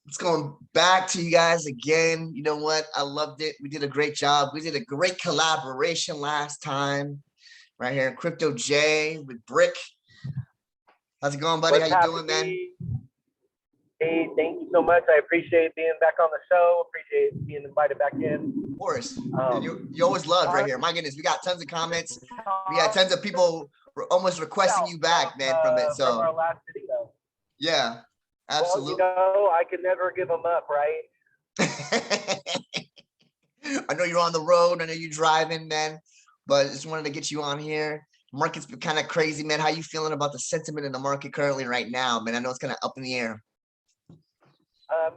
It's going back to you guys again. You know what? I loved it. We did a great job. We did a great collaboration last time right here. Crypto J with Brick. How's it going, buddy? How you doing, man? Hey, thank you so much. I appreciate being back on the show. Appreciate being invited back in. Of course. You always loved right here. My goodness, we got tons of comments. We got tons of people almost requesting you back, man, from it. So from our last video. Yeah, absolutely. Well, I can never give them up, right? I know you're on the road. I know you're driving, man, but just wanted to get you on here. Market's been kind of crazy, man. How you feeling about the sentiment in the market currently right now, man? I know it's kind of up in the air.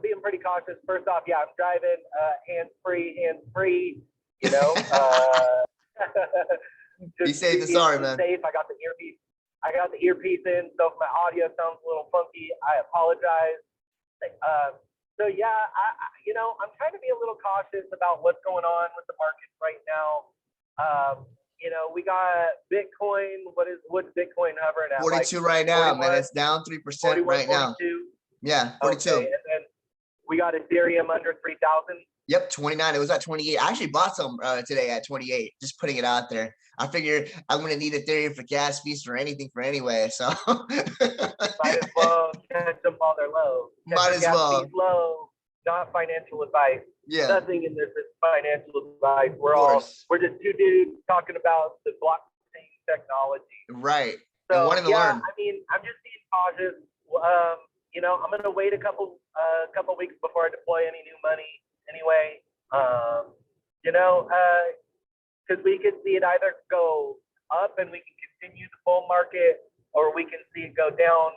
Being pretty cautious. First off, yeah, I'm driving hands-free, you know. Be safe and sorry, man. Safe. I got the earpiece in, so if my audio sounds a little funky, I apologize. So yeah, I'm trying to be a little cautious about what's going on with the markets right now. We got Bitcoin. What's Bitcoin hovering at? 42 right now, man. It's down 3% right now. 42? Yeah, 42. Okay, and then we got Ethereum under 3,000. Yep, 29. It was at 28. I actually bought some today at 28. Just putting it out there. I figured I'm gonna need Ethereum for gas fees for anything for anyway. So might as well catch them while they're low. Might as well. Fees low, not financial advice. Yeah. Nothing in this is financial advice. We're just two dudes talking about the blockchain technology. Right. So and wanting to learn. I mean, I'm just being cautious. I'm gonna wait a couple weeks before I deploy any new money anyway. Because we can see it either go up and we can continue the bull market, or we can see it go down.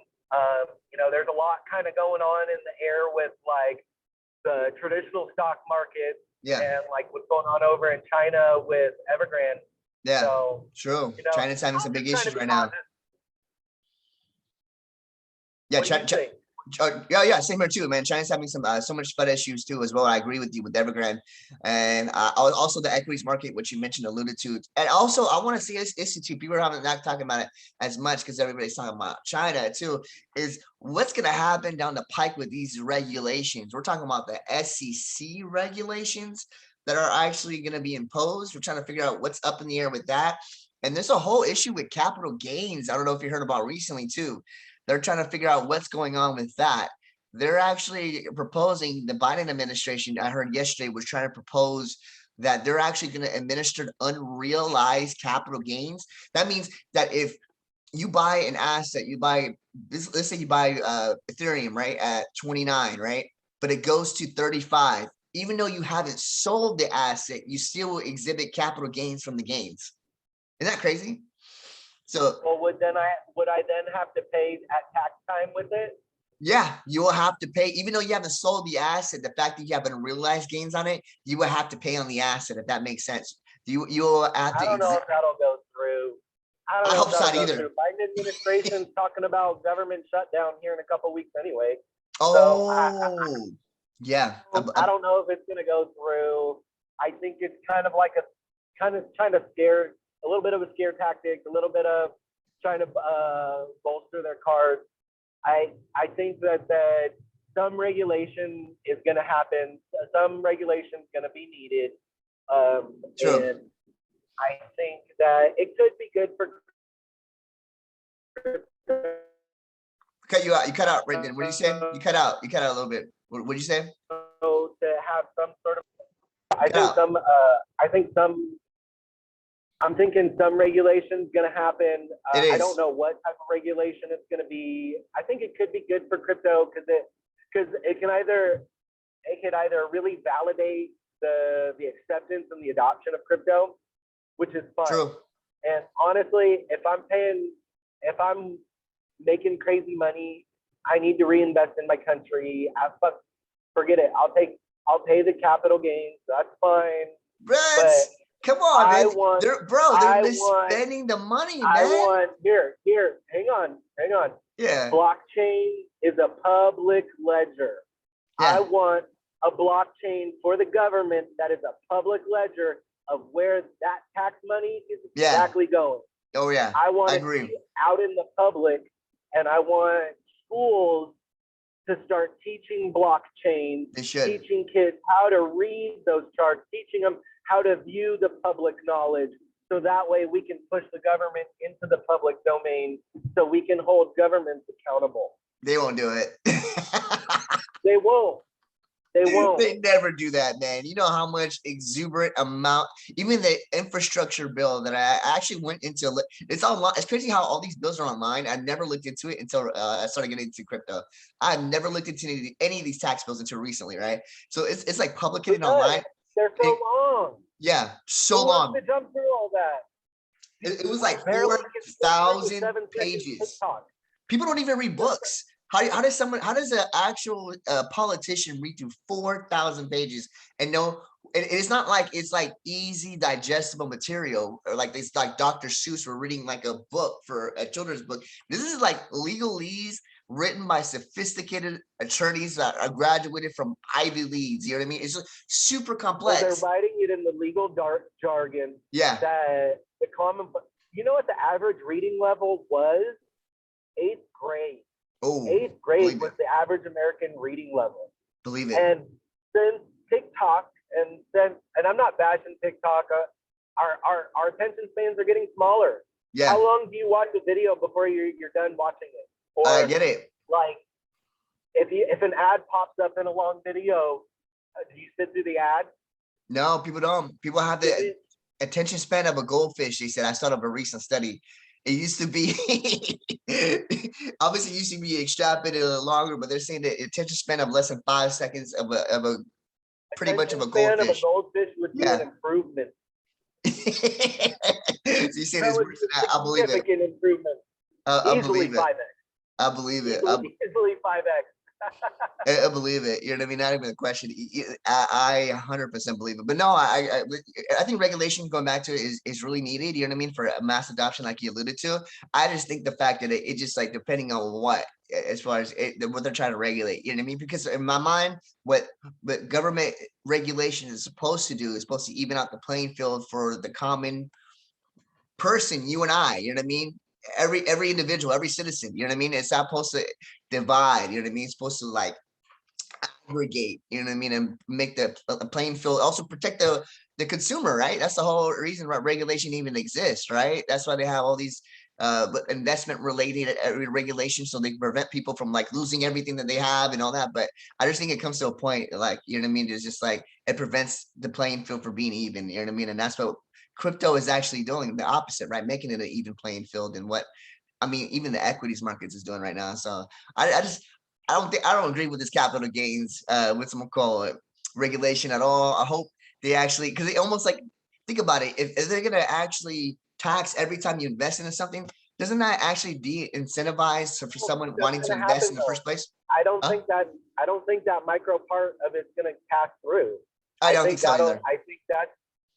There's a lot kind of going on in the air with like the traditional stock market, and like what's going on over in China with Evergrande. Yeah, so, true. China's having some big issues right now. Yeah, same here too, man. China's having some so much FUD issues too as well. I agree with you with Evergrande, and also the equities market, which you mentioned, alluded to, and also I want to see this issue too. People are not talking about it as much because everybody's talking about China too. Is what's going to happen down the pike with these regulations? We're talking about the SEC regulations that are actually going to be imposed. We're trying to figure out what's up in the air with that, and there's a whole issue with capital gains. I don't know if you heard about recently too. They're trying to figure out what's going on with that. They're actually proposing, the Biden administration, I heard yesterday, was trying to propose that they're actually going to administer unrealized capital gains. That means that if you buy an asset, let's say you buy Ethereum, right, at 29, right? But it goes to 35. Even though you haven't sold the asset, you still will exhibit capital gains from the gains. Isn't that crazy? So, well, would I then have to pay at tax time with it? Yeah, you will have to pay, even though you haven't sold the asset. The fact that you haven't realized gains on it, you will have to pay on the asset, if that makes sense. You'll have to. I don't know if that'll go through. I hope not either. Biden administration's talking about government shutdown here in a couple of weeks anyway. Oh, so yeah. I don't know if it's going to go through. I think it's kind of like trying to scare. A little bit of a scare tactic, a little bit of trying to bolster their cards. I think that some regulation is going to happen. Some regulation is going to be needed. True. And I think that it could be good for. Cut you out. You cut out, Brendan. What did you say? You cut out. You cut out a little bit. What did you say? So to have some sort of, I'm thinking some regulation is going to happen. I don't know what type of regulation it's going to be. I think it could be good for crypto because it can either really validate the acceptance and the adoption of crypto, which is fun. True. And honestly, if I'm making crazy money, I need to reinvest in my country. Forget it. I'll pay the capital gains. That's fine. But come on, man. They're spending the money, man. Hang on. Yeah. Blockchain is a public ledger. Yeah. I want a blockchain for the government that is a public ledger of where that tax money is exactly going. Oh yeah. I want it to be out in the public, and I want schools to start teaching blockchain, They should. teaching kids how to read those charts, teaching them how to view the public knowledge. So that way we can push the government into the public domain so we can hold governments accountable. They won't do it. They won't. They won't. They never do that, man. You know how much exuberant amount, even the infrastructure bill that I actually went into, it's online. It's crazy how all these bills are online. I never looked into it until I started getting into crypto. I've never looked into any of these tax bills until recently, right? So it's like publicated online. They're so long. Yeah, so Who long. wants to jump through all that? It was like Barely 4,000 7 seconds pages. TikTok. People don't even read books. How does an actual politician read through 4,000 pages and know? It's not like it's like easy digestible material, or like it's like Dr. Seuss were reading like a book for a children's book. This is like legalese written by sophisticated attorneys that are graduated from Ivy Leagues. You know what I mean? It's super complex. So they're writing it in the legal jargon. Yeah. That the common, you know what the average reading level was? 8th grade. Oh, 8th grade was the average American reading level. Believe it. And since TikTok and I'm not bashing TikTok, our attention spans are getting smaller. Yeah. How long do you watch a video before you're done watching it? Or I get it. Like if an ad pops up in a long video, do you sit through the ad? No, people don't. People have the attention span of a goldfish. They said. I saw of a recent study. It used to be obviously it used to be extrapolated a little longer, but they're saying that attention span of less than 5 seconds of a pretty much of a goldfish. Of a goldfish would be an improvement. So you say this worse than that. I believe it. Significant improvement. I believe it. 5x. I believe it. Easily 5x. I believe it. You know what I mean? Not even a question. I 100% believe it. But no, I think regulation, going back to it, is really needed. You know what I mean? For a mass adoption, like you alluded to. I just think the fact that it just like depending on what, as far as what they're trying to regulate. You know what I mean? Because in my mind, what government regulation is supposed to do is supposed to even out the playing field for the common person, you and I. You know what I mean? Every individual, every citizen, you know what I mean? It's not supposed to divide, you know what I mean? It's supposed to like aggregate, you know what I mean? And make the playing field, also protect the consumer, right? That's the whole reason why regulation even exists, right? That's why they have all these investment related regulations, so they prevent people from like losing everything that they have and all that. But I just think it comes to a point, like, you know what I mean? It's just like, it prevents the playing field from being even, you know what I mean? And that's what crypto is actually doing, the opposite, right? Making it an even playing field, and what I mean, even the equities markets is doing right now. So I don't agree with this capital gains with some call it regulation at all. I hope they actually, because they almost like, think about it, if they're gonna actually tax every time you invest into something, doesn't that actually de-incentivize for someone wanting to invest in the first place? I don't think that micro part of it's gonna pass through. I don't think so either.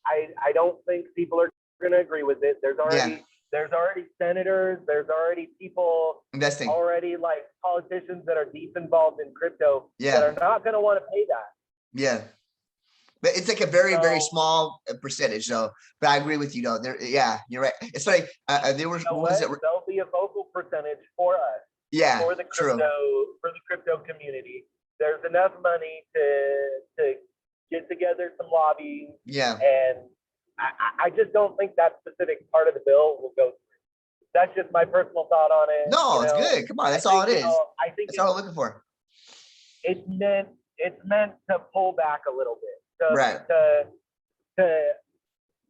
I don't think people are going to agree with it. There's already senators, there's already people investing, already like politicians that are deep involved in crypto that are not going to want to pay that. Yeah, but it's like a very small percentage. So, but I agree with you though. Yeah, you're right. It's like there were ones that were. There'll be a vocal percentage for us. Yeah, for the crypto community. There's enough money to get together some lobbying. Yeah. And I just don't think that specific part of the bill will go through. That's just my personal thought on it. No, it's good. Come on, that's all it is. I think that's all I'm looking for. It's meant to pull back a little bit.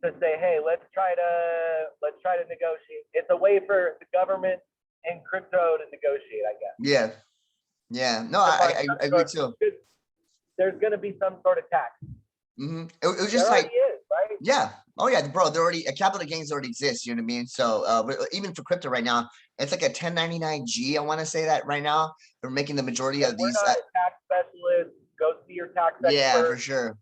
To say, hey, let's try to negotiate. It's a way for the government and crypto to negotiate, I guess. Yeah. Yeah. No, I agree too. There's going to be some sort of tax. Mm-hmm. It was just like, is, right? Yeah. Oh yeah, bro. There already capital gains already exist. You know what I mean? So even for crypto right now, it's like a 1099-G. I want to say that right now they're making the majority of these. We're not a tax specialist. Go see your tax expert. Yeah, for sure.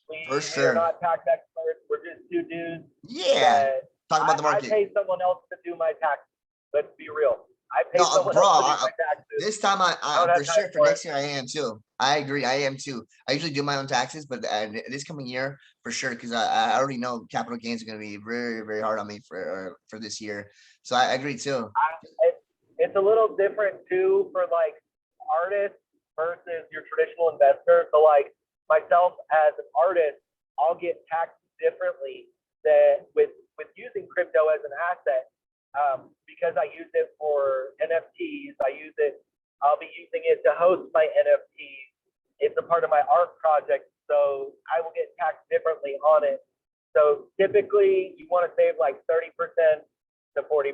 We're not tax experts. We're just two dudes. Yeah. Talk about the market. I pay someone else to do my taxes. Let's be real. I pay someone else to do my taxes. This time I for sure for next year I am too. I agree. I am too. I usually do my own taxes, but this coming year for sure, because I already know capital gains are going to be very, very hard on me for this year. So I agree too. It's a little different too for like artists versus your traditional investor. So like myself as an artist, I'll get taxed differently than with using crypto as an asset, because I use it for NFTs. I'll be using it to host my NFTs. It's a part of my art project, so I will get taxed differently on it. So typically you want to save like 30% to 40%.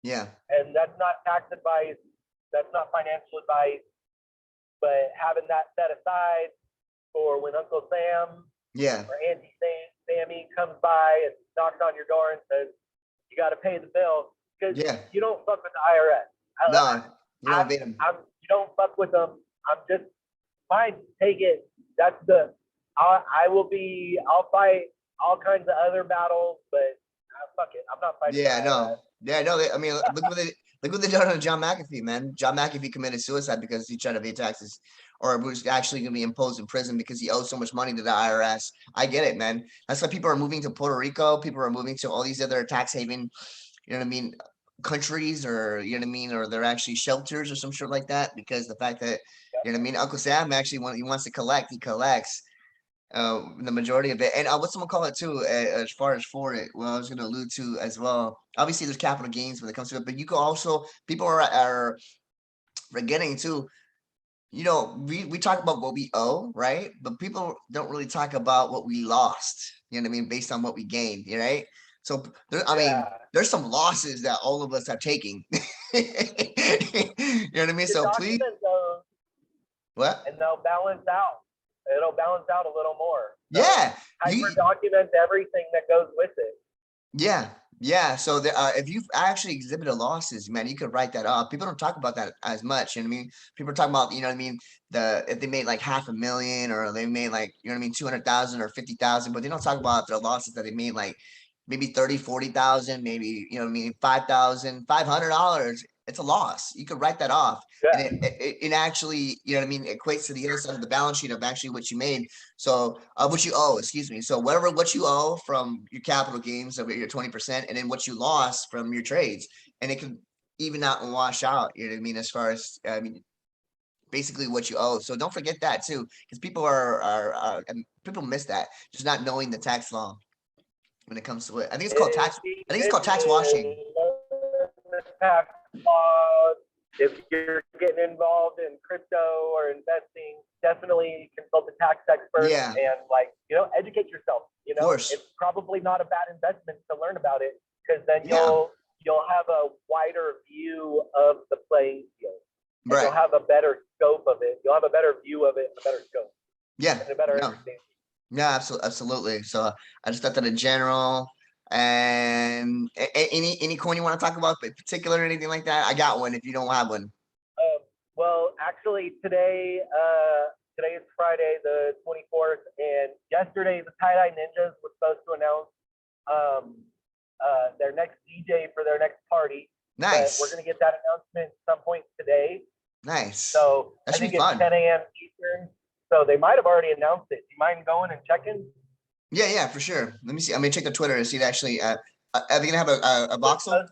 Yeah. And that's not tax advice, that's not financial advice, but having that set aside for when Uncle Sam or Auntie Sammy comes by and knocks on your door and says, you got to pay the bill, because you don't fuck with the IRS. No, you don't beat them. You don't fuck with them. I'm just fine. Take it. That's I'll fight all kinds of other battles, but fuck it. I'm not fighting. I mean, look what they done on John McAfee, man. John McAfee committed suicide because he tried to pay taxes, or was actually going to be imposed in prison because he owed so much money to the IRS. I get it, man. That's why people are moving to Puerto Rico. People are moving to all these other tax haven, you know what I mean, countries, or you know what I mean, or they're actually shelters or some shit like that, because the fact that, you know what I mean, Uncle Sam actually he wants to collect, he collects the majority of it. And what's someone call it too, as far as for it, well, I was going to allude to as well, obviously there's capital gains when it comes to it, but you can also, people are forgetting too, you know, we talk about what we owe, right? But people don't really talk about what we lost, you know what I mean, based on what we gained, right? So I mean, there's some losses that all of us are taking. You know what I mean? So please, what? And they'll balance out. It'll balance out a little more. So hyper document everything that goes with it. So if you've actually exhibited losses, man, you could write that off. People don't talk about that as much. You know what I mean? People are talking about, you know what I mean, if they made like $500,000, or they made like, you know what I mean, 200,000 or 50,000, but they don't talk about their losses that they made, like maybe 30, 40,000, maybe, you know what I mean, $500. It's a loss. You could write that off. And it actually, you know what I mean, equates to the other side of the balance sheet of actually what you made. So what you owe, excuse me. So what you owe from your capital gains of your 20%, and then what you lost from your trades, and it can even out and wash out, you know what I mean, as far as, I mean, basically what you owe. So don't forget that too, because people people miss that, just not knowing the tax law when it comes to it. I think it's called tax washing. Tax laws. If you're getting involved in crypto or investing, definitely consult a tax expert and, like, you know, educate yourself. You know, it's probably not a bad investment to learn about it, because then you'll have a wider view of the playing field. Right. You'll have a better scope of it. You'll have a better view of it, a better scope. Yeah. And a better understanding. Yeah, absolutely. So I just thought that in general. And any coin you want to talk about in particular or anything like that? I got one if you don't have one. Well, actually today is Friday the 24th, and yesterday the Tie-Dye Ninjas was supposed to announce their next DJ for their next party. Nice. We're gonna get that announcement at some point today. Nice. So I think it's 10 a.m. Eastern. So they might have already announced it. Do you mind going and checking? Yeah, for sure. Let me see. I'm gonna check the Twitter and see it actually. Are they gonna have a voxel?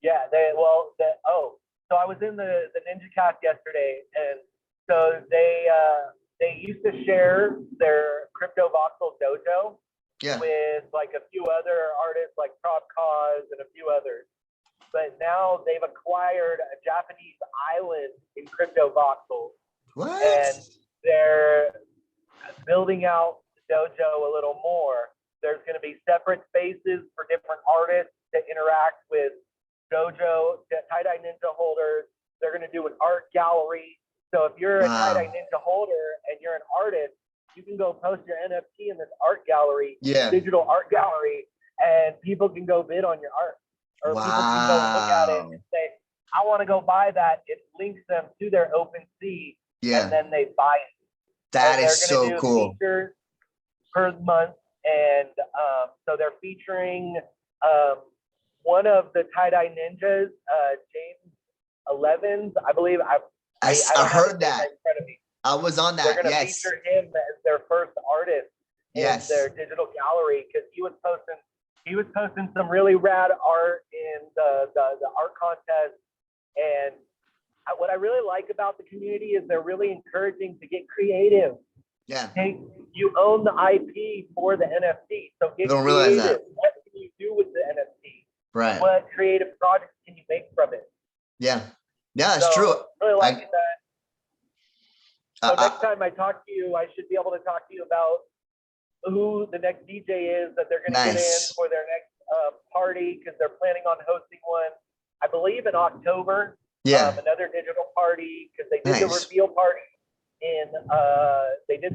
Yeah. So I was in the Ninja Cast yesterday, and so they used to share their crypto voxel dojo with like a few other artists like Prop Cause and a few others. But now they've acquired a Japanese island in crypto voxels. What? And they're building out dojo a little more. There's going to be separate spaces for different artists to interact with dojo, tie-dye ninja holders. They're going to do an art gallery. So if you're a tie-dye ninja holder and you're an artist, you can go post your NFT in this art gallery, digital art gallery, and people can go bid on your art. Or people can go look at it and say, I want to go buy that. It links them to their OpenSea, and then they buy it. That is so cool. Features per month, and so they're featuring one of the tie-dye ninjas, James 11's, I believe. I heard that. In front of me. I was on that. They're going to feature him as their first artist in their digital gallery, because he was posting some really rad art in the art contest, and what I really like about the community is they're really encouraging to get creative. Yeah. Hey, you own the IP for the NFT, so get I don't realize that. creative. What can you do with the NFT? Right. What creative projects can you make from it? Yeah. Yeah, that's So, true. really liking that. So next time I talk to you, I should be able to talk to you about who the next DJ is that they're going to get in for their next party, because they're planning on hosting one, I believe, in October. Yeah. Another digital party, because they did the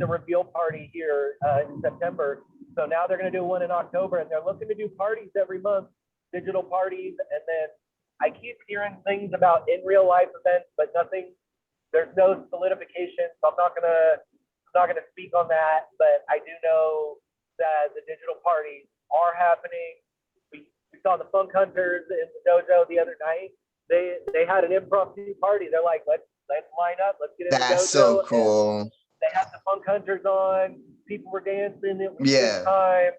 reveal party here in September. So now they're going to do one in October, and they're looking to do parties every month, digital parties. And then I keep hearing things about in real life events, but nothing. There's no solidification, so I'm not gonna speak on that. But I do know that the digital parties are happening. We saw the Funk Hunters in the dojo the other night. They had an impromptu party. They're like, let's line up, let's get in the dojo. That's so cool. And they had the Funk Hunters on. People were dancing. It was good time.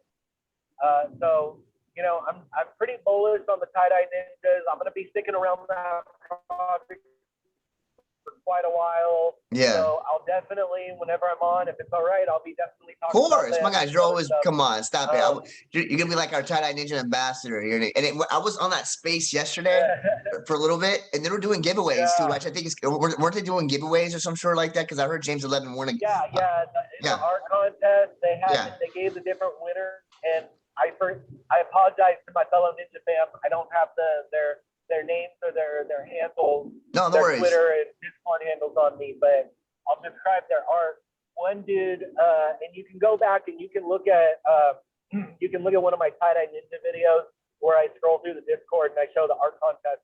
So you know, I'm pretty bullish on the tie-dye ninjas. I'm gonna be sticking around that project for quite a while. Yeah. So I'll definitely, whenever I'm on, if it's all right, I'll be definitely talking about it. Of course, my guys, you're always stuff. Come on, stop it. You're gonna be like our tie-dye ninja ambassador. I was on that space yesterday for a little bit, and they were doing giveaways too. Which I think weren't they doing giveaways or some sort like that? Because I heard James 11 warning. The art contest they they gave the different winners, and I apologize to my fellow ninja fam. I don't have their names or their handles. No worries. Twitter and Discord handles on me, but I'll describe their art. One dude, and you can go back and you can look at one of my tie-dye ninja videos where I scroll through the Discord and I show the art contest.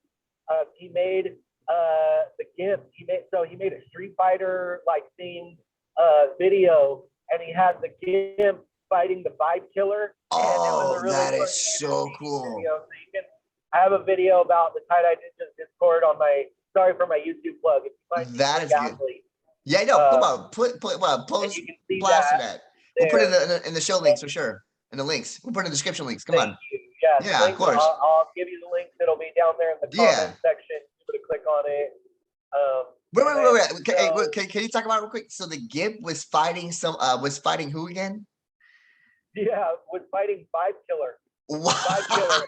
He made the GIF. He made a Street Fighter like themed video, and he had the GIF fighting the Vibe Killer. Oh, that is so cool. Video. So I have a video about the tie-dye ninjas Discord on sorry for my YouTube plug. That is good. Yeah, no, come on, post blast that. We'll put it in the show links for sure. In the links, we'll put it in the description links. Come on. Yeah, of course. I'll give you the links. It'll be down there in the comment section. You can click on it. Wait. Can you talk about it real quick? So the GIF was fighting who again? Yeah, was fighting Vibe Killer. Wow. Vibe Killer,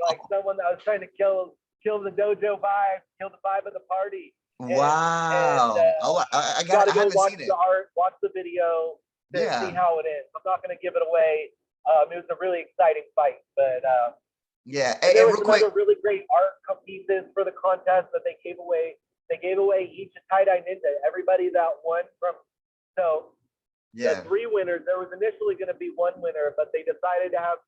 like someone that was trying to kill the dojo vibe, kill the vibe of the party. Wow. I haven't watch seen it. The art, watch the video to see how it is. I'm not going to give it away. It was a really exciting fight, but there was another really great art pieces for the contest that they gave away. They gave away each tie-dye ninja. Everybody that won the 3 winners. There was initially going to be 1 winner, but they decided to have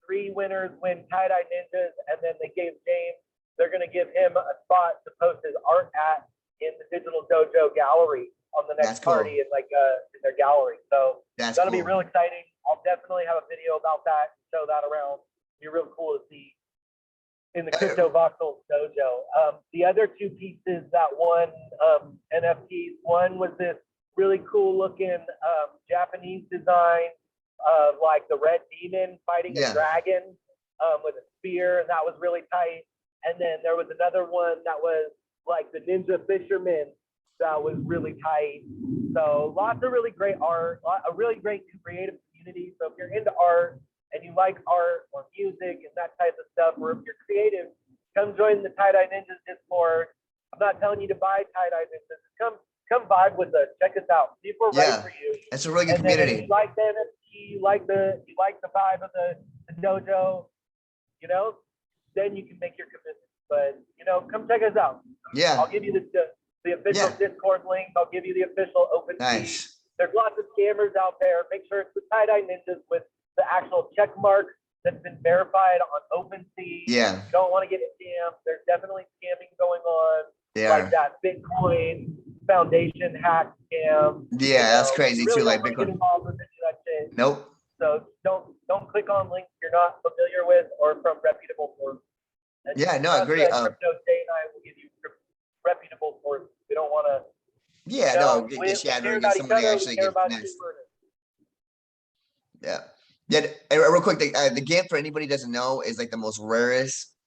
3 winners win tie-dye ninjas, and then they gave James. They're going to give him a spot to post his art at in the Digital Dojo gallery on the next party in their gallery. So it's going to be real exciting. I'll definitely have a video about that, show that around. It'll be real cool to see in the Crypto Voxel Dojo. The other 2 pieces that won NFTs, one was this really cool looking Japanese design of like the red demon fighting a dragon with a spear, and that was really tight. And then there was another one that was like the ninja fisherman that was really tight. So lots of really great art, a really great creative community. So if you're into art and you like art or music and that type of stuff, or if you're creative, come join the tie-dye ninjas Discord. I'm not telling you to buy tie-dye ninjas. Come vibe with us. Check us out. See if we're right for you. It's a really good community. If you like the NFT, you like the vibe of the dojo, then you can make your commitment. But come check us out. Yeah. I'll give you the official Discord link. I'll give you the official OpenSea. There's lots of scammers out there. Make sure it's the tie-dye ninjas with the actual check mark that's been verified on OpenSea. Yeah. You don't want to get scammed. There's definitely scamming going on. Like that Bitcoin Foundation hack scam. Yeah, that's crazy too. Like Bitcoin. Get involved with any of that shit. Nope. So don't click on links you're not familiar with or from reputable sources. I agree. Crypto Day and I will give you reputable sources. We don't want to. Get shattering against somebody actually get next. Yeah. Real quick, the GIF for anybody who doesn't know is like the most rarest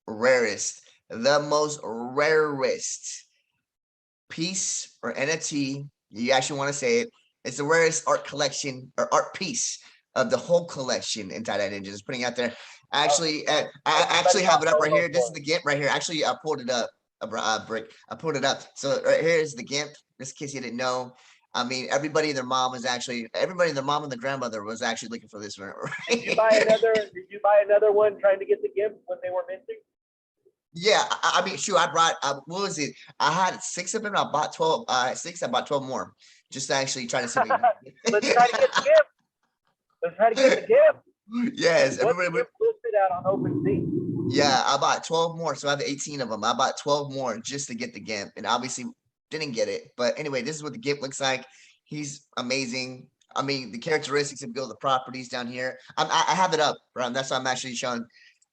piece or NFT, you actually want to say it, it's the rarest art collection or art piece of the whole collection in Tie-Dye Ninja. Just putting it out there. Actually, I actually have it up right here. This is the GIMP right here. Actually, I pulled it up, Brick. I pulled it up. So right here is the GIMP. Just in case you didn't know. I mean, everybody and their mom and the grandmother was actually looking for this one. Right? Did you buy another one trying to get the GIMP when they were minting? Yeah, I mean, shoot, I brought what was it? I had 6 of them. I bought 12. 6. I bought 12 more, just to actually try to see. Let's try to get the GIMP. Let's try to get the GIMP. Yes, what's the GIMP listed at on OpenSea? Yeah, I bought 12 more, so I have 18 of them. I bought 12 more just to get the GIMP, and obviously didn't get it. But anyway, this is what the GIMP looks like. He's amazing. I mean, the characteristics of build the properties down here. I have it up, right? That's why I'm actually showing.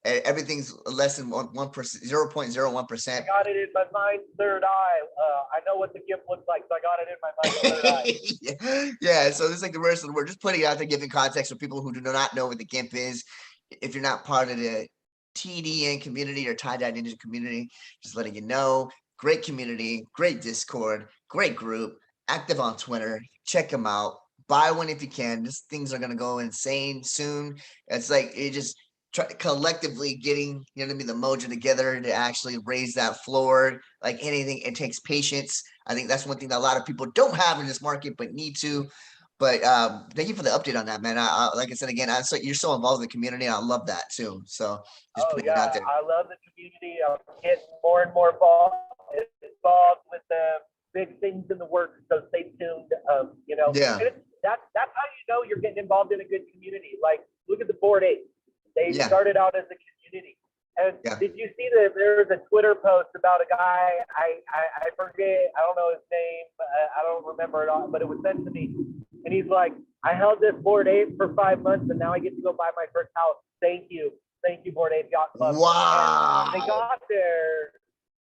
Everything's less than 1%, 0.01%. I got it in my mind's third eye. I know what the GIMP looks like, so I got it in my mind's third eye. Yeah, so this is like the rest of the word. Just putting it out there, giving context for people who do not know what the GIMP is. If you're not part of the TDN community or Tie-Dye Ninja community, just letting you know. Great community, great Discord, great group, active on Twitter. Check them out. Buy one if you can. These things are gonna go insane soon. It's like it just collectively getting, you know what I mean, the mojo together to actually raise that floor. Like anything, it takes patience. I think that's one thing that a lot of people don't have in this market, but need to. But thank you for the update on that, man. Like I said again, you're so involved in the community, and I love that too. So just putting it out there. I love the community. I'm getting more and more involved with the big things in the works. So stay tuned. You know, yeah, that's how you know you're getting involved in a good community. Like look at the Bored Ape. They started out as a community. And did you see that there was a Twitter post about a guy, I forget, I don't know his name, I don't remember it all, but it was sent to me. And he's like, I held this Bored Ape for 5 months and now I get to go buy my first house. Thank you, Bored Ape Yacht Club. Wow. And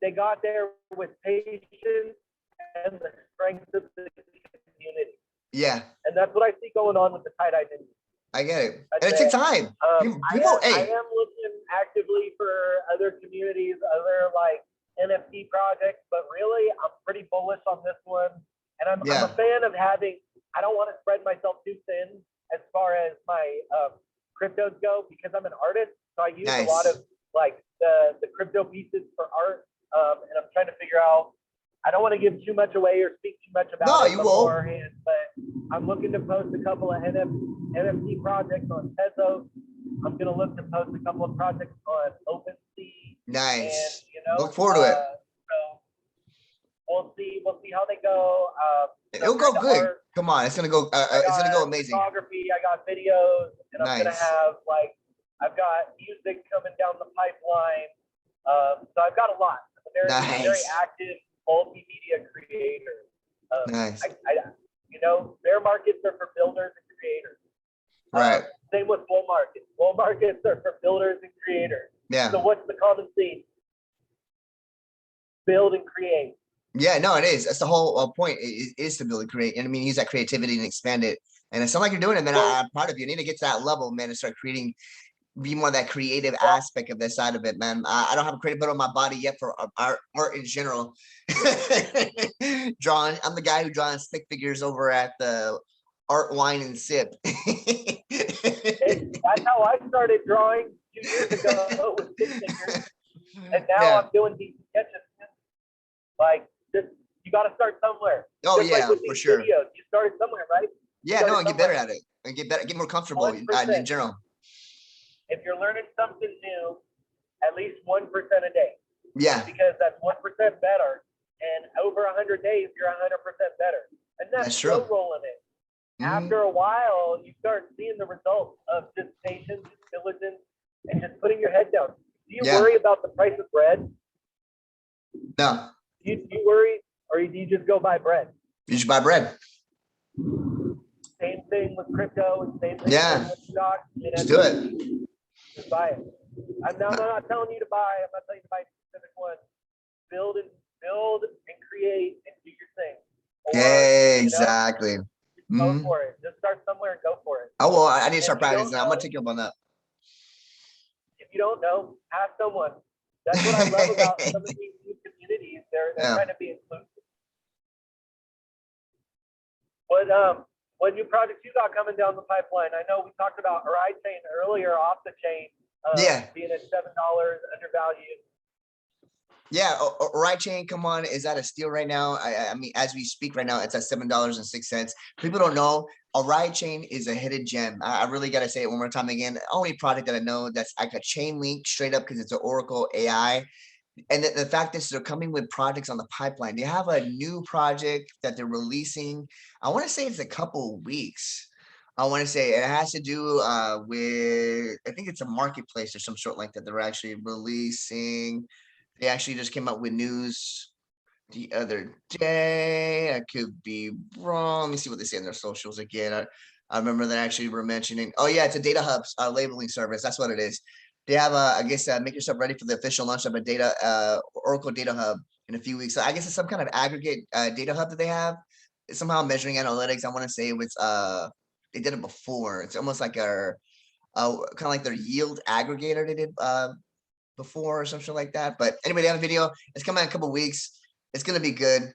they got there with patience and the strength of the community. Yeah. And that's what I see going on with the Tie-Dye Ninja. I get it. And it takes time. I am looking actively for other communities, other like NFT projects, but really I'm pretty bullish on this one. And I'm a fan of having, I don't want to spread myself too thin as far as my cryptos go because I'm an artist. So I use a lot of like the crypto pieces for art. And I'm trying to figure out, I don't want to give too much away or speak too much about it beforehand, but I'm looking to post a couple of NFT projects on Tezos. I'm going to look to post a couple of projects on OpenSea. Nice. And, you know, look forward to it. So we'll see how they go. It'll go good. Art. Come on, it's gonna go. It's gonna go amazing. Photography. I got videos, and I'm gonna have I've got music coming down the pipeline. So I've got a lot. I'm a very active multimedia creator. Nice. You know, bear markets are for builders and creators. Right. Same with bull markets. Bull markets are for builders and creators. Yeah. So what's the common theme? Build and create. Yeah, no, it is. That's the whole point. It is to build and create. And I mean, use that creativity and expand it. And it sounds like you're doing it, man. I'm proud of you. You need to get to that level, man, and start creating. Be more that creative aspect of that side of it, man. I don't have a creative bit on my body yet for art in general. Drawing, I'm the guy who draws stick figures over at the Art, Wine, and Sip. That's how I started drawing 2 years ago with stick figures, and now I'm doing these sketches. Like, just you got to start somewhere. Oh just yeah, for sure. Videos, you started somewhere, right? Yeah, no, and get better at it, and get more comfortable in general. If you're learning something new, at least 1% a day. Yeah. Because that's 1% better. And over 100 days, you're 100% better. And that's slow rolling it. After a while, you start seeing the results of just patience, diligence, and just putting your head down. Do you worry about the price of bread? No. Do you worry, or do you just go buy bread? You just buy bread. Same thing with crypto, and same thing with stocks. Just do it. Just buy it. I'm not telling you to buy. I'm not telling you to buy a specific one. Build and create and do your thing. Or, exactly. Go for it. Just start somewhere and go for it. Oh well, I need to start practicing. I'm gonna take you up on that. If you don't know, ask someone. That's what I love about some of these new communities. They're trying to be inclusive. What new projects you got coming down the pipeline? I know we talked about Chain earlier, off the chain, Yeah. being at $7 undervalued. Yeah, right chain, come on, is at a steal right now. I mean, as we speak right now, it's at $7.06. People don't know a right chain is a hidden gem. I really gotta say it one more time again. The only product that I know that's like a chain link straight up because it's an Oracle AI. And the fact is they're coming with projects on the pipeline. They have a new project that they're releasing. I want to say it's a couple of weeks. I want to say it has to do with, I think it's a marketplace or some sort like that. They're actually releasing. They actually just came out with news the other day. I could be wrong. Let me see what they say in their socials again. I remember they actually were mentioning, oh yeah, it's a data hub labeling service. That's what it is. They have I guess make yourself ready for the official launch of a Oracle data hub in a few weeks. So I guess it's some kind of aggregate data hub that they have. It's somehow measuring analytics. I want to say it was they did it before. It's almost like a kind of like their yield aggregator they did before or something like that. But anyway, they have a video. It's coming in a couple of weeks. It's gonna be good.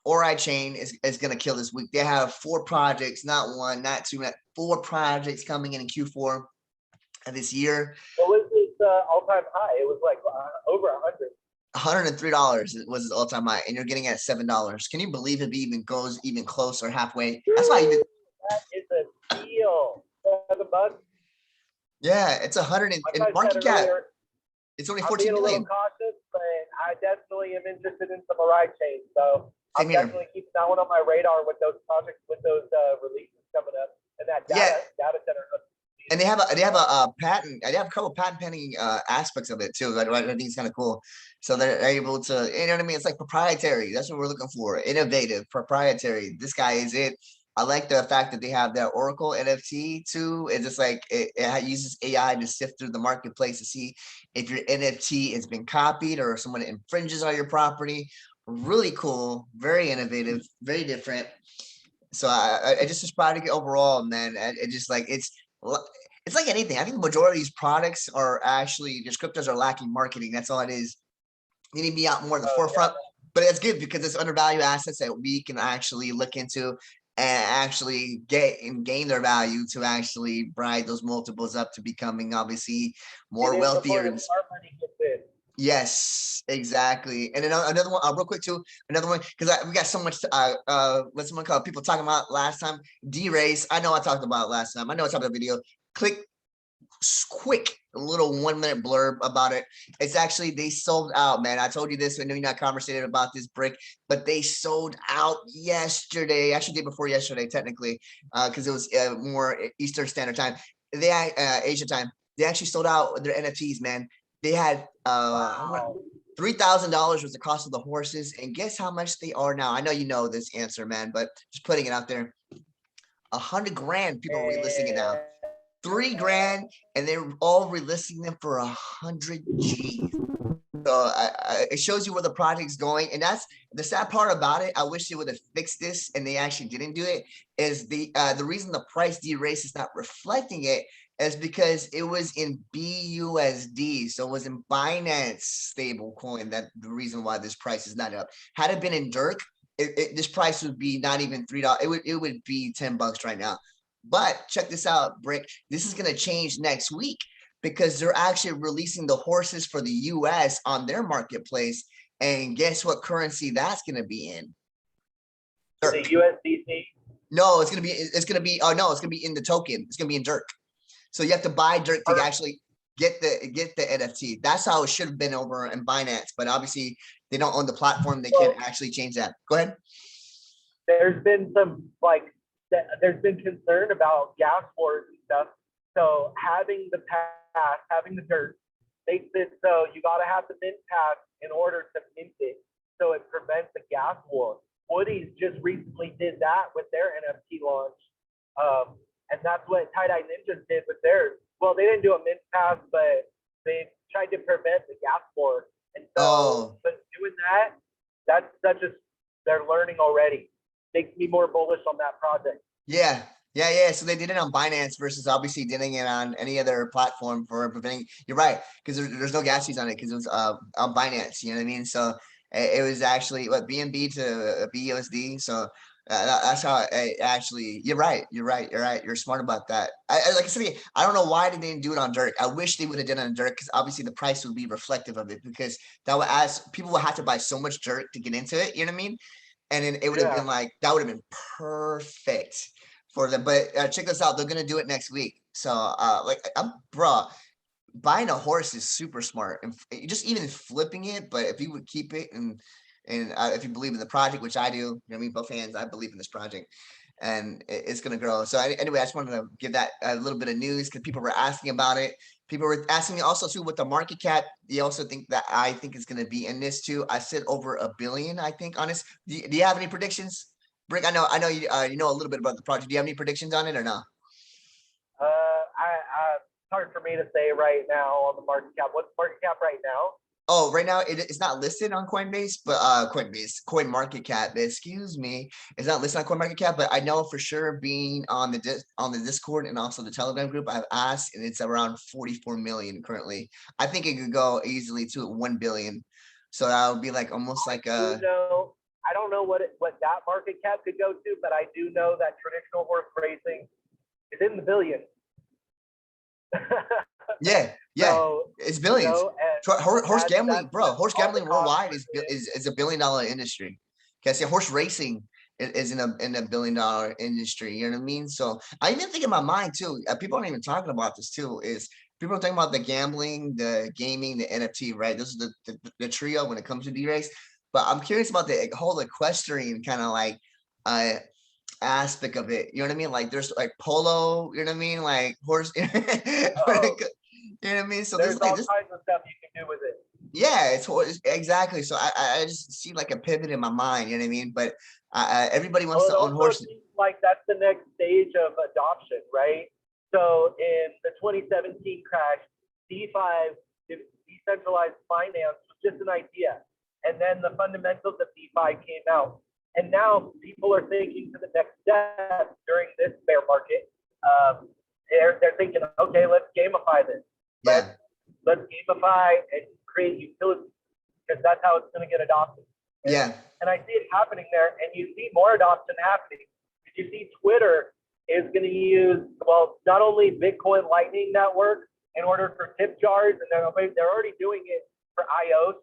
Ori Chain is gonna kill this week. They have 4 projects, not 1, not 2, not 4 projects coming in Q4 of this year. What was its all-time high? It was like over 100. $103 was his all-time high, and you're getting it at $7. Can you believe it even goes even close or halfway? That's why even that is a deal. $7. Yeah, it's 100 in market cap. Earlier, It's only I'm 14 being a million. little cautious, but I definitely am interested in some Ori Chain. So Same I'm here. definitely keeping that one on my radar with those projects, with those releases coming up, and that data center. And they have a patent. They have a couple patent pending aspects of it too. I think it's kind of cool. So they're able to, you know what I mean? It's like proprietary. That's what we're looking for. Innovative, proprietary. This guy is it. I like the fact that they have that Oracle NFT too. It's just like it uses AI to sift through the marketplace to see if your NFT has been copied or if someone infringes on your property. Really cool, very innovative, very different. So I just aspire to get overall, man. It just like it's like anything. I think the majority of these products are actually just cryptos are lacking marketing. That's all it is. They need to be out more at the forefront. But it's good because it's undervalued assets that we can actually look into and actually get and gain their value to actually ride those multiples up to becoming obviously more wealthier. Yes, exactly. And then another one, real quick too, another one, because we got so much what's someone called people talking about last time. Derace. I know I talked about it last time. I know I talked about the video. Quick little 1-minute blurb about it. It's actually they sold out, man. I told you this. I know you're not conversating about this, Brick, but they sold out yesterday. Actually, day before yesterday, technically, because it was more Eastern Standard Time. They Asia time. They actually sold out their NFTs, man. They had $3,000 was the cost of the horses, and guess how much they are now? I know you know this answer, man, but just putting it out there. 100 grand. People are relisting it now. 3 grand, and they're all relisting them for 100 G's. So it shows you where the project's going, and that's the sad part about it. I wish they would have fixed this, and they actually didn't do it. Is the reason the price Derace is not reflecting it is because it was in BUSD, so it was in Binance stable coin. That the reason why this price is not up. Had it been in Dirk, this price would be not even $3. It would be $10 right now. But check this out, Brick. This is going to change next week because they're actually releasing the horses for the US on their marketplace. And guess what currency that's going to be in? The USDC? No, it's going to be in the token. It's going to be in Dirk. So you have to buy Dirk to actually get the NFT. That's how it should have been over in Binance. But obviously they don't own the platform. They can't actually change that. Go ahead. There's been some there's been concern about gas wars and stuff. So having the pass, having the dirt, they said so you got to have the mint pass in order to mint it, so it prevents the gas war. Woody's just recently did that with their NFT launch, and that's what Tie-Dye Ninjas did with theirs. Well, they didn't do a mint pass, but they tried to prevent the gas war. And so, but doing that's they're learning already. Makes me more bullish on that project. Yeah. So they did it on Binance versus obviously doing it on any other platform for preventing. You're right, because there's no gas fees on it because it was on Binance. You know what I mean? So It was actually what BNB to BUSD. So that's how it actually. You're right. You're right. You're right. You're smart about that. Like I said, I don't know why they didn't do it on Dirk. I wish they would have done it on Dirk because obviously the price would be reflective of it because that would ask people would have to buy so much Dirk to get into it. You know what I mean? And then it would have been like that would have been perfect for them. But check this out. They're gonna do it next week. So like I'm bruh buying a horse is super smart and just even flipping it. But if you would keep it and if you believe in the project, which I do, you know what I mean, both hands, I believe in this project and it's going to grow. So anyway, I just wanted to give that a little bit of news because people were asking about it. People were asking me also too with the market cap. They also think that I think is going to be in this too. I said over $1 billion, I think on this. Do you have any predictions? Brick, I know you you know a little bit about the project. Do you have any predictions on it or no? It's hard for me to say right now on the market cap. What's the market cap right now? Oh, right now it's not listed on Coinbase, but Coin Market Cap. Excuse me, it's not listed on Coin Market Cap, but I know for sure being on the Discord and also the Telegram group, I've asked, and it's around 44 million currently. I think it could go easily to 1 billion. So that would be like almost like a. I don't know what that market cap could go to, but I do know that traditional horse racing is in the billions. Yeah, so, it's billions. Horse gambling, bro. Horse gambling worldwide is a $1 billion industry. Okay, see, horse racing is in a $1 billion industry. You know what I mean? So I even think in my mind too. People aren't even talking about this too. Is people are talking about the gambling, the gaming, the NFT, right? This is the trio when it comes to Derace. But I'm curious about the whole equestrian kind of like aspect of it. You know what I mean? Like there's like polo, you know what I mean? Like horse, you know what I mean? So there's like all kinds of stuff you can do with it. Yeah, it's exactly. So I just see like a pivot in my mind, you know what I mean? But everybody wants to own horses. Like that's the next stage of adoption, right? So in the 2017 crash, DeFi, decentralized finance, was just an idea. And then the fundamentals of DeFi came out. And now people are thinking to the next step during this bear market. They're thinking, okay, let's gamify this. Let's gamify and create utility because that's how it's going to get adopted. And I see it happening there, and you see more adoption happening. You see Twitter is going to use, well, not only Bitcoin Lightning Network in order for tip jars, and they're already doing it for iOS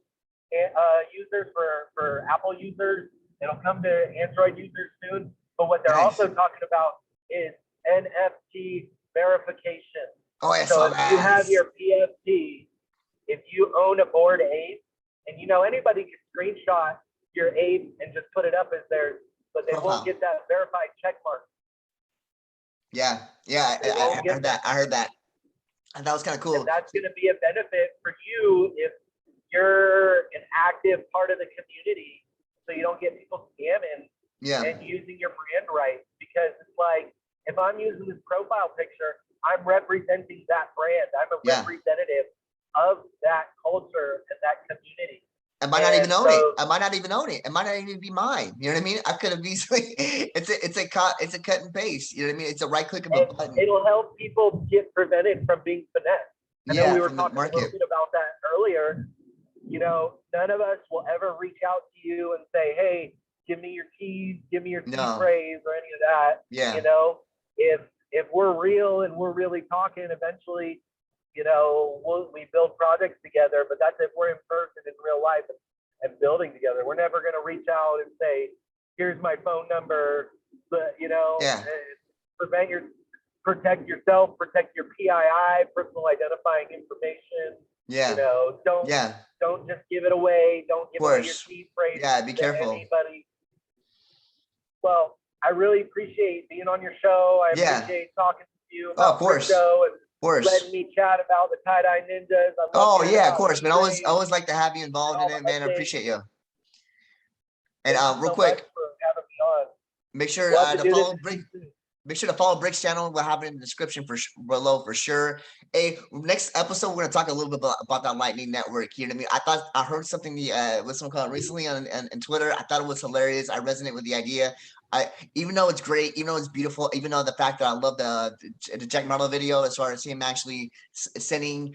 users, for Apple users. It'll come to Android users soon. But what they're also talking about is NFT verification. Oh, I so saw if that. you have your PFP, if you own a Bored Ape, and anybody can screenshot your ape and just put it up as theirs, but they won't get that verified check mark. Yeah, I heard that. I heard that. And that was kind of cool. And that's going to be a benefit for you if you're an active part of the community, so you don't get people scamming and using your brand right. Because it's like, if I'm using this profile picture, I'm representing that brand. I'm a representative of that culture and that community. I might not even own it. I might not even own it. It might not even be mine. You know what I mean? I could have easily. It's a cut and paste. You know what I mean? It's a right click of a button. It'll help people get prevented from being finessed. I know we were talking a little bit about that earlier. None of us will ever reach out to you and say, "Hey, give me your keys, give me your key phrase," or any of that. Yeah. If we're real and we're really talking, eventually, we build projects together. But that's if we're in person in real life and building together. We're never going to reach out and say, "Here's my phone number." But protect yourself, protect your PII, personal identifying information. Don't just give it away. Don't give away your key phrase. Be careful. Anybody. Well, I really appreciate being on your show. I appreciate talking to you about the show and letting me chat about the tie-dye ninjas. Of course, man. I always like to have you involved in it, man. I appreciate you. And real quick, for having me on. make sure to follow Make sure to follow Brick's channel. We'll have it in the description below for sure. Hey, next episode, we're gonna talk a little bit about that Lightning Network. You know what I mean? I heard something what's someone called recently on Twitter. I thought it was hilarious. I resonate with the idea. Even though it's great, even though it's beautiful, even though the fact that I love the Jack Marlowe video as far as him actually sending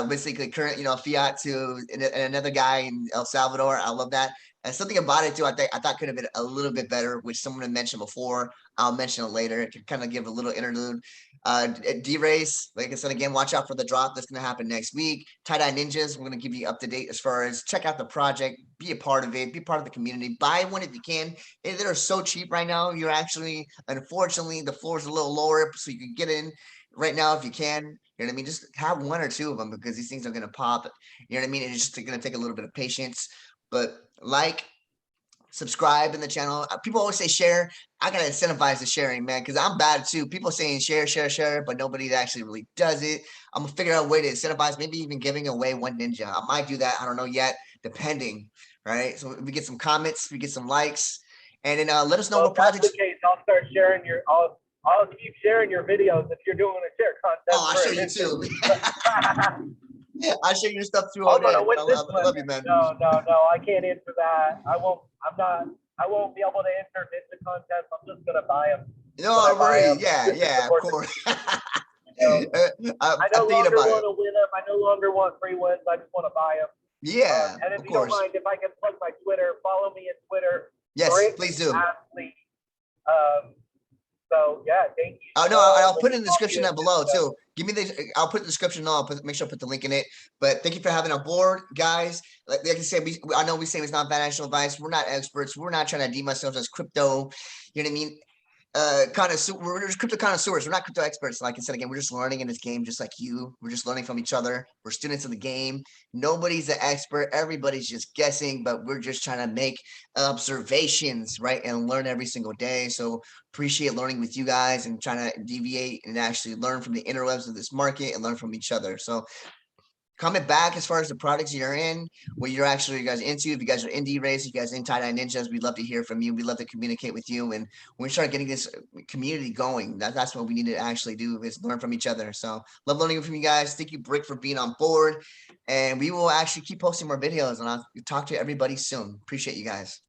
basically current fiat to another guy in El Salvador. I love that. And something about it too, I thought could have been a little bit better, which someone had mentioned before. I'll mention it later to kind of give a little interlude. Derace, like I said again, watch out for the drop that's going to happen next week. Tie-dye Ninjas, we're going to give you up to date as far as check out the project, be a part of it, be part of the community, buy one if you can. They're so cheap right now. You're actually, unfortunately, the floor is a little lower, so you can get in right now if you can. You know what I mean? Just have one or two of them because these things are going to pop. You know what I mean? It's just going to take a little bit of patience. But subscribe in the channel. People always say share. I gotta incentivize the sharing, man, because I'm bad too. People saying share, but nobody actually really does it. I'm gonna figure out a way to incentivize, maybe even giving away one ninja. I might do that. I don't know yet, depending. Right. So we get some comments, we get some likes, and then let us know what projects. If that's the case, I'll start sharing your. I'll keep sharing your videos if you're doing a share contest. Oh, I'll show you too. I share your stuff through all day. I love you, man. No, I can't answer that. I won't be able to enter ninja contest. I'm just gonna buy them. No, right. Yeah, of course. I no longer want to win them. I no longer want free wins. I just want to buy them. Yeah, and if you don't mind, if I can plug my Twitter, follow me at Twitter. Yes, Brick please do. Astly. So yeah, thank you. Oh no, I'll put it in the description down below too. Give me I'll put the description on. Make sure I put the link in it. But thank you for having a board, guys. Like I said, I know we say it's not financial advice. We're not experts. We're not trying to deem ourselves as crypto. You know what I mean? We're just crypto connoisseurs. We're not crypto experts. Like I said again, we're just learning in this game, just like you. We're just learning from each other. We're students of the game. Nobody's an expert. Everybody's just guessing, but we're just trying to make observations, right, and learn every single day. So appreciate learning with you guys and trying to deviate and actually learn from the interwebs of this market and learn from each other. So comment back as far as the products you're in, what you guys into. If you guys are in Derace, if you guys are in Tie-Dye Ninjas, we'd love to hear from you. We'd love to communicate with you. And when we start getting this community going, that's what we need to actually do, is learn from each other. So love learning from you guys. Thank you, Brick, for being on board. And we will actually keep posting more videos, and I'll talk to everybody soon. Appreciate you guys.